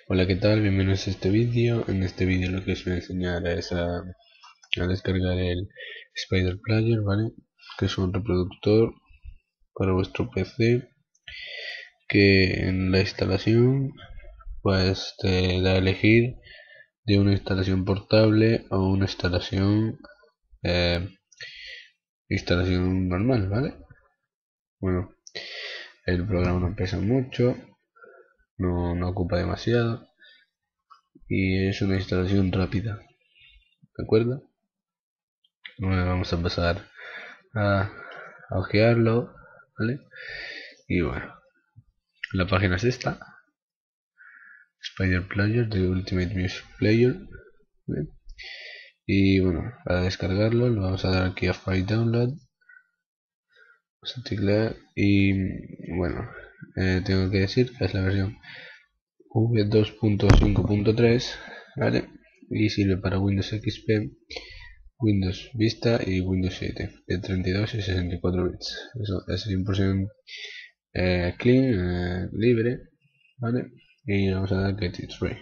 Hola, ¿qué tal? Bienvenidos a este vídeo. En este vídeo lo que os voy a enseñar es a descargar el Spider Player, ¿vale? Que es un reproductor para vuestro PC que en la instalación pues te da a elegir de una instalación portable o una instalación normal, ¿vale? Bueno, el programa no pesa mucho, no ocupa demasiado y es una instalación rápida, ¿de acuerdo? Bueno, vamos a pasar a ojearlo, ¿vale? Y bueno, la página es esta, Spider Player de Ultimate Music Player, ¿vale? Y bueno, para descargarlo le vamos a dar aquí a File Download, vamos a teclear y bueno, tengo que decir que es la versión v2.5.3, ¿vale? Y sirve para Windows XP, Windows Vista y Windows 7 de 32 y 64 bits. Eso es 100% clean, libre, ¿vale? Y vamos a dar Get It Free.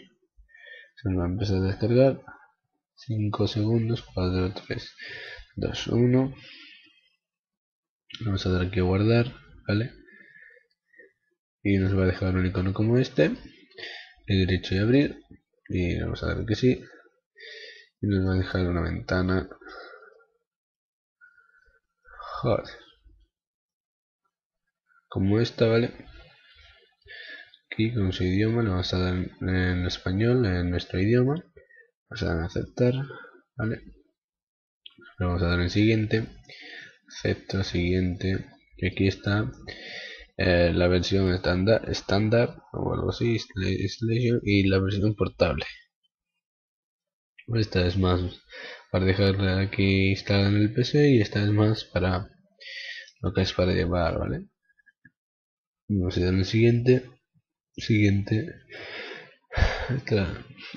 Se nos va a empezar a descargar. 5 segundos, 4, 3, 2, 1. Vamos a dar aquí a guardar, ¿vale? Y nos va a dejar un icono como este. El derecho y abrir. Y vamos a dar que sí. Y nos va a dejar una ventana. Joder. Como esta, ¿vale? Aquí con su idioma le vamos a dar en español, en nuestro idioma. Vamos a dar en aceptar, ¿vale? Le vamos a dar en siguiente. Acepto, siguiente. Y aquí está la versión estándar o algo así, y la versión portable. Esta es más para dejarla aquí instalada en el PC y esta es más para lo que es para llevar, ¿vale? Vamos a dar en siguiente.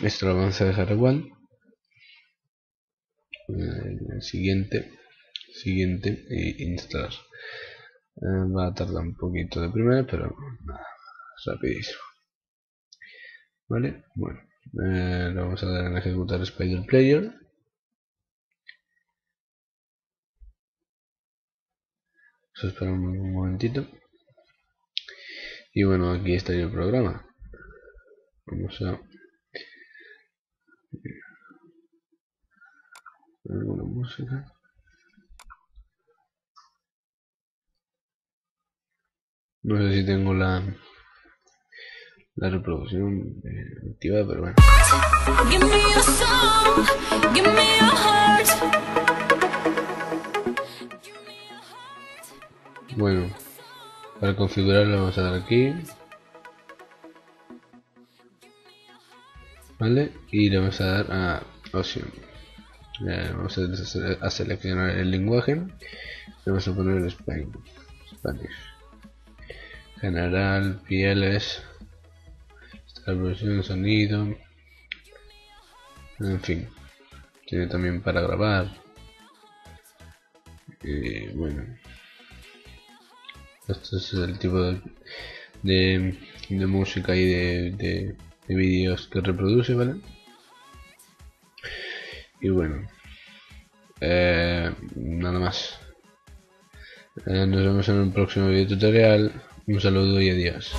Esto lo vamos a dejar igual. Siguiente e instalar. Va a tardar un poquito de primera, pero nada, rapidísimo. Vale, bueno, le vamos a dar en ejecutar Spider Player. Eso espera un momentito. Y bueno, aquí está el programa. Vamos a ver alguna música. No sé si tengo la reproducción activada, pero bueno. Bueno, para configurarlo vamos a dar aquí, ¿vale? Y le vamos a dar a opción. Vamos a seleccionar el lenguaje. Le vamos a poner Spanish. General, pieles, reproducción, sonido, en fin. Tiene también para grabar. Y bueno, este es el tipo de música y de vídeos que reproduce, ¿vale? Y bueno, nada más. Nos vemos en un próximo video tutorial. Un saludo y adiós.